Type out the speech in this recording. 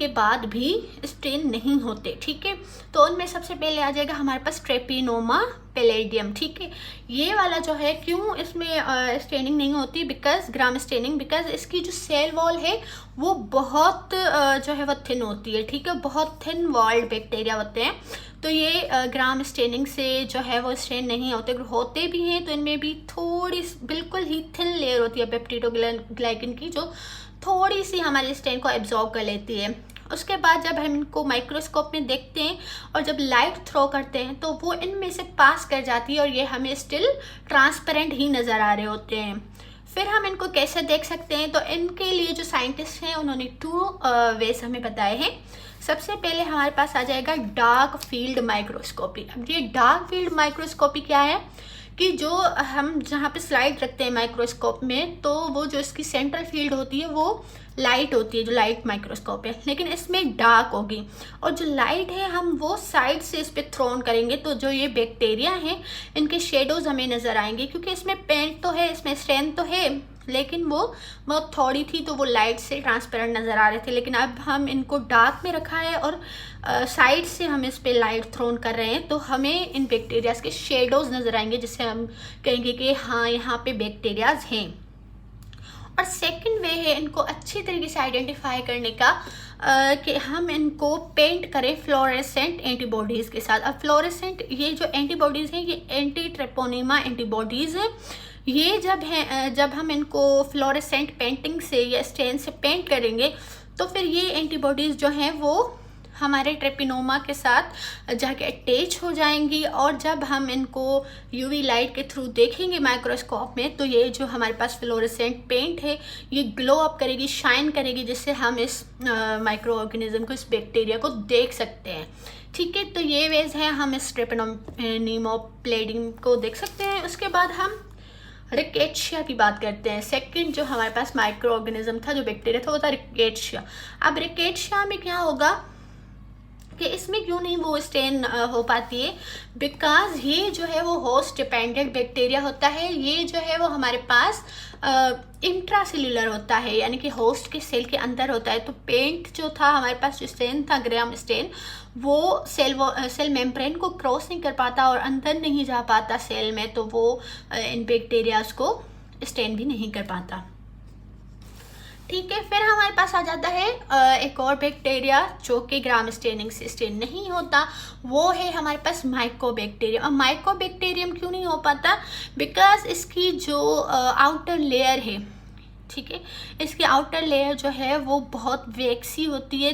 के बाद भी स्टेन नहीं होते। ठीक है, तो उनमें सबसे पहले आ जाएगा हमारे पास ट्रेपिनोमा पैलेडियम। ठीक है, ये वाला जो है क्यों इसमें स्टेनिंग नहीं होती, बिकॉज ग्राम स्टेनिंग, बिकॉज इसकी जो सेल वॉल है वो बहुत जो है वो थिन होती है। ठीक है, बहुत थिन वॉल्ड बैक्टीरिया होते हैं, तो ये ग्राम स्टेनिंग से जो है वो स्टेन नहीं होते। अगर होते भी हैं तो इनमें भी थोड़ी बिल्कुल ही थिन लेयर होती है पेप्टिडोग्लाइकन की, जो थोड़ी सी हमारे स्टेन को एब्जॉर्ब कर लेती है। उसके बाद जब हम इनको माइक्रोस्कोप में देखते हैं और जब लाइट थ्रो करते हैं तो वो इनमें से पास कर जाती है और ये हमें स्टिल ट्रांसपेरेंट ही नज़र आ रहे होते हैं। फिर हम इनको कैसे देख सकते हैं, तो इनके लिए जो साइंटिस्ट हैं उन्होंने 2 वेज हमें बताए हैं। सबसे पहले हमारे पास आ जाएगा डार्क फील्ड माइक्रोस्कोपी। अब ये डार्क फील्ड माइक्रोस्कोपी क्या है कि जो हम जहाँ पे स्लाइड रखते हैं माइक्रोस्कोप में, तो वो जो इसकी सेंट्रल फील्ड होती है वो लाइट होती है, जो लाइट माइक्रोस्कोप है, लेकिन इसमें डार्क होगी। और जो लाइट है हम वो साइड से इस पर थ्रोन करेंगे तो जो ये बैक्टीरिया हैं इनके शेडोज हमें नज़र आएंगे, क्योंकि इसमें पेंट तो है, इसमें स्ट्रेंथ तो है, लेकिन वो बहुत थोड़ी थी तो वो लाइट से ट्रांसपेरेंट नज़र आ रहे थे। लेकिन अब हम इनको डार्क में रखा है और साइड से हम इस पे लाइट थ्रोन कर रहे हैं, तो हमें इन बैक्टीरियाज के शेडोज नज़र आएंगे, जिससे हम कहेंगे कि हाँ यहाँ पे बैक्टीरियाज हैं। और सेकंड वे है इनको अच्छी तरीके से आइडेंटिफाई करने का कि हम इनको पेंट करें फ्लोरेसेंट एंटीबॉडीज़ के साथ। अब फ्लोरेसेंट ये जो एंटीबॉडीज़ हैं ये एंटी ट्रेपोनिमा एंटीबॉडीज़ हैं। ये जब हम इनको फ्लोरेसेंट पेंटिंग से या स्टेन से पेंट करेंगे तो फिर ये एंटीबॉडीज़ जो हैं वो हमारे ट्रेपिनोमा के साथ जाके अटैच हो जाएंगी, और जब हम इनको यूवी लाइट के थ्रू देखेंगे माइक्रोस्कोप में तो ये जो हमारे पास फ्लोरेसेंट पेंट है ये ग्लो अप करेगी, शाइन करेगी, जिससे हम इस माइक्रो ऑर्गेनिज्म को, इस बैक्टीरिया को देख सकते हैं। ठीक है, तो ये वेज है हम इस ट्रेपिनोमोप्लेडियम को देख सकते हैं। उसके बाद हम रिकेट्शिया की बात करते हैं। सेकंड जो हमारे पास माइक्रो ऑर्गेनिज्म था, जो बैक्टीरिया था, वो था रिकेट्शिया। अब रिकेट्शिया में क्या होगा कि इसमें क्यों नहीं वो स्टेन हो पाती है, बिकॉज ये जो है वो होस्ट डिपेंडेंट बैक्टीरिया होता है। ये जो है वो हमारे पास इंट्रासेल्यूलर होता है, यानी कि होस्ट के सेल के अंदर होता है। तो पेंट जो था हमारे पास, जो स्टेन था ग्राम स्टेन, वो सेल मेम्ब्रेन को क्रॉस नहीं कर पाता और अंदर नहीं जा पाता सेल में, तो वो इन बैक्टीरियाज को स्टेन भी नहीं कर पाता। ठीक है, फिर हमारे पास आ जाता है एक और बैक्टीरिया जो कि ग्राम स्टेनिंग से स्टेन नहीं होता, वो है हमारे पास माइकोबैक्टीरियम। अब माइकोबैक्टीरियम क्यों नहीं हो पाता, बिकॉज इसकी जो आउटर लेयर है, ठीक है, इसकी आउटर लेयर जो है वो बहुत वैक्सी होती है,